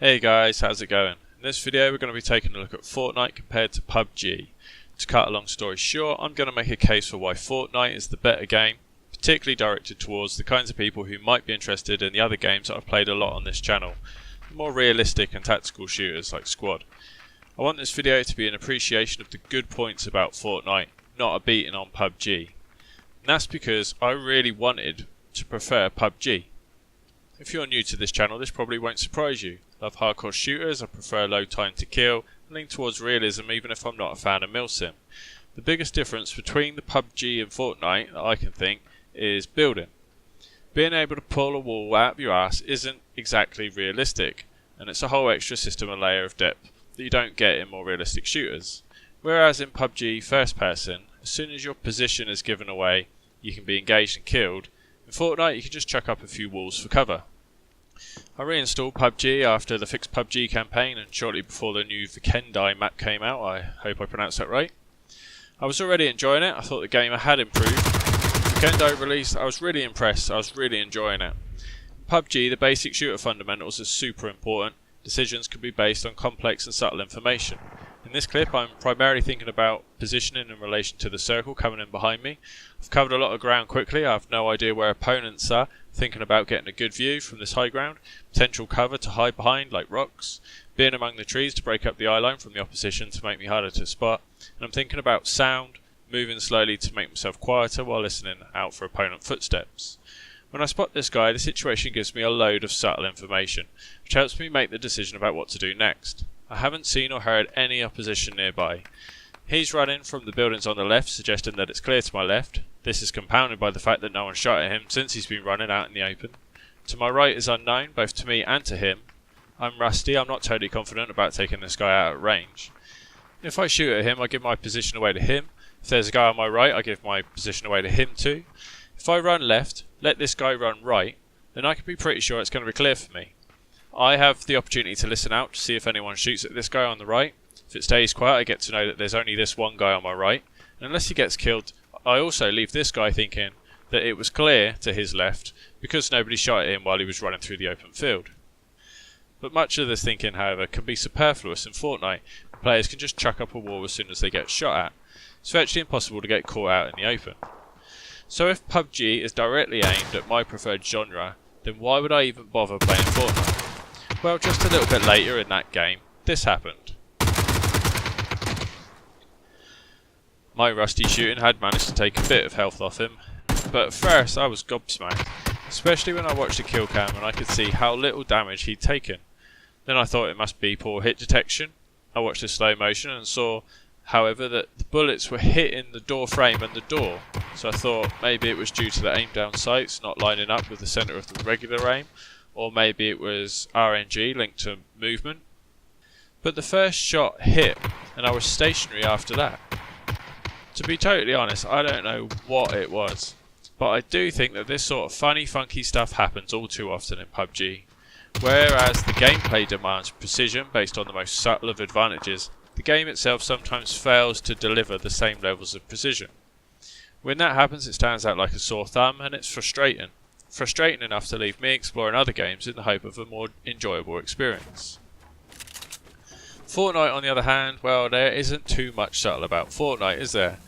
Hey guys, how's it going? In this video we're going to be taking a look at Fortnite compared to PUBG. To cut a long story short, I'm going to make a case for why Fortnite is the better game, particularly directed towards the kinds of people who might be interested in the other games that I've played a lot on this channel, the more realistic and tactical shooters like Squad. I want this video to be an appreciation of the good points about Fortnite, not a beating on PUBG. And that's because I really wanted to prefer PUBG. If you're new to this channel, this probably won't surprise you. Love hardcore shooters, I prefer low time to kill, and lean towards realism even if I'm not a fan of milsim. The biggest difference between the PUBG and Fortnite that I can think is building. Being able to pull a wall out of your ass isn't exactly realistic, and it's a whole extra system and layer of depth that you don't get in more realistic shooters. Whereas in PUBG first person, as soon as your position is given away, you can be engaged and killed. In Fortnite you can just chuck up a few walls for cover. I reinstalled PUBG after the fixed PUBG campaign and shortly before the new Vikendi map came out. I hope I pronounced that right. I was already enjoying it. I thought the game had improved. Vikendi released, I was really impressed. I was really enjoying it. In PUBG, the basic shooter fundamentals are super important. Decisions can be based on complex and subtle information. In this clip I'm primarily thinking about positioning in relation to the circle coming in behind me. I've covered a lot of ground quickly. I have no idea where opponents are, thinking about getting a good view from this high ground, potential cover to hide behind like rocks, being among the trees to break up the eye line from the opposition to make me harder to spot, and I'm thinking about sound, moving slowly to make myself quieter while listening out for opponent footsteps. When I spot this guy, the situation gives me a load of subtle information, which helps me make the decision about what to do next. I haven't seen or heard any opposition nearby. He's running from the buildings on the left, suggesting that it's clear to my left. This is compounded by the fact that no one shot at him since he's been running out in the open. To my right is unknown, both to me and to him. I'm rusty, I'm not totally confident about taking this guy out at range. If I shoot at him, I give my position away to him. If there's a guy on my right, I give my position away to him too. If I run left, let this guy run right, then I can be pretty sure it's going to be clear for me. I have the opportunity to listen out to see if anyone shoots at this guy on the right. If it stays quiet, I get to know that there's only this one guy on my right. And unless he gets killed, I also leave this guy thinking that it was clear to his left because nobody shot at him while he was running through the open field. But much of this thinking, however, can be superfluous in Fortnite. Players can just chuck up a wall as soon as they get shot at. It's virtually impossible to get caught out in the open. So if PUBG is directly aimed at my preferred genre, then why would I even bother playing Fortnite? Well, just a little bit later in that game, this happened. My rusty shooting had managed to take a bit of health off him, but at first I was gobsmacked, especially when I watched the kill cam and I could see how little damage he'd taken. Then I thought it must be poor hit detection. I watched the slow motion and saw, however, that the bullets were hitting the door frame and the door, so I thought maybe it was due to the aim down sights not lining up with the centre of the regular aim, or maybe it was RNG linked to movement. But the first shot hit and I was stationary after that. To be totally honest, I don't know what it was, but I do think that this sort of funny funky stuff happens all too often in PUBG. Whereas the gameplay demands precision based on the most subtle of advantages, the game itself sometimes fails to deliver the same levels of precision. When that happens, it stands out like a sore thumb and it's frustrating. Frustrating enough to leave me exploring other games in the hope of a more enjoyable experience. Fortnite, on the other hand, well, there isn't too much subtle about Fortnite, is there?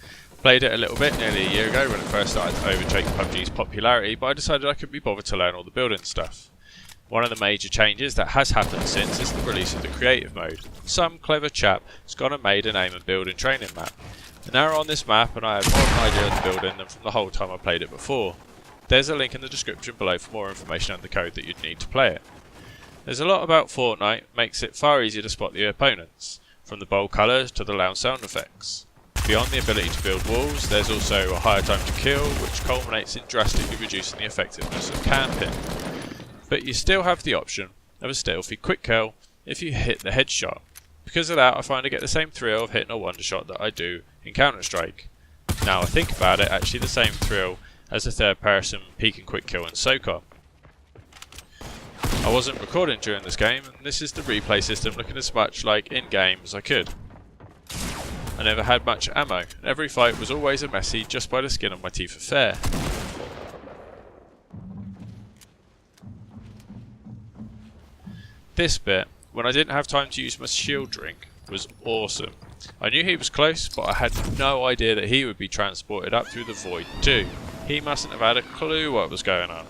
Played it a little bit nearly a year ago when it first started to overtake PUBG's popularity, but I decided I couldn't be bothered to learn all the building stuff. One of the major changes that has happened since is the release of the creative mode. Some clever chap has gone and made an aim and building training map. And now we're on this map and I have more of an idea of the building than from the whole time I played it before. There's a link in the description below for more information and the code that you'd need to play it. There's a lot about Fortnite, makes it far easier to spot the opponents, from the bold colours to the loud sound effects. Beyond the ability to build walls, there's also a higher time to kill, which culminates in drastically reducing the effectiveness of camping. But you still have the option of a stealthy quick kill if you hit the headshot. Because of that, I find I get the same thrill of hitting a wonder shot that I do in Counter-Strike. Now I think about it, actually the same thrill as the third person peek and quick kill in SOCOM. I wasn't recording during this game, and this is the replay system looking as much like in-game as I could. I never had much ammo, and every fight was always a messy just by the skin on my teeth affair. This bit when I didn't have time to use my shield drink was awesome. I knew he was close, but I had no idea that he would be transported up through the void too. He mustn't have had a clue what was going on.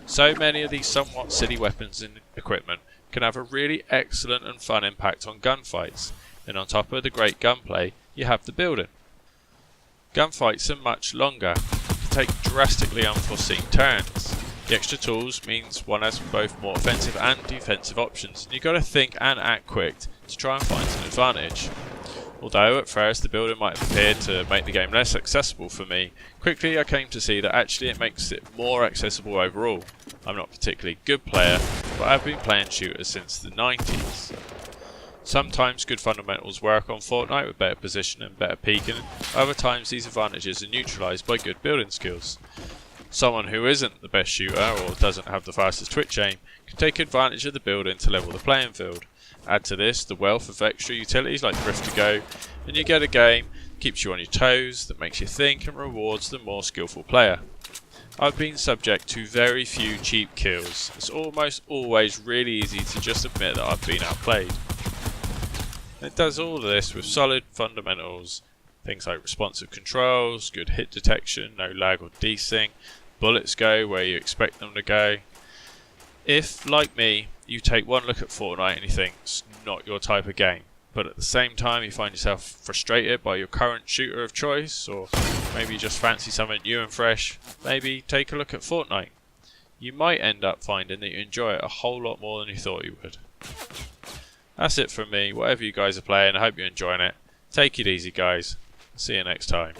So many of these somewhat silly weapons and equipment can have a really excellent and fun impact on gunfights, and on top of the great gunplay, you have the building. Gunfights are much longer, can take drastically unforeseen turns. The extra tools means one has both more offensive and defensive options, and you've got to think and act quick to try and find an advantage. Although at first the building might have appeared to make the game less accessible for me, quickly I came to see that actually it makes it more accessible overall. I'm not a particularly good player, but I've been playing shooters since the 90s. Sometimes good fundamentals work on Fortnite with better position and better peeking, other times these advantages are neutralised by good building skills. Someone who isn't the best shooter or doesn't have the fastest twitch aim can take advantage of the building to level the playing field. Add to this the wealth of extra utilities like Drift to Go, and you get a game that keeps you on your toes, that makes you think and rewards the more skillful player. I've been subject to very few cheap kills. It's almost always really easy to just admit that I've been outplayed. It does all of this with solid fundamentals, things like responsive controls, good hit detection, no lag or desync, bullets go where you expect them to go. If, like me, you take one look at Fortnite and you think it's not your type of game, but at the same time you find yourself frustrated by your current shooter of choice, or maybe you just fancy something new and fresh, maybe take a look at Fortnite. You might end up finding that you enjoy it a whole lot more than you thought you would. That's it from me. Whatever you guys are playing, I hope you're enjoying it. Take it easy, guys. See you next time.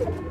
you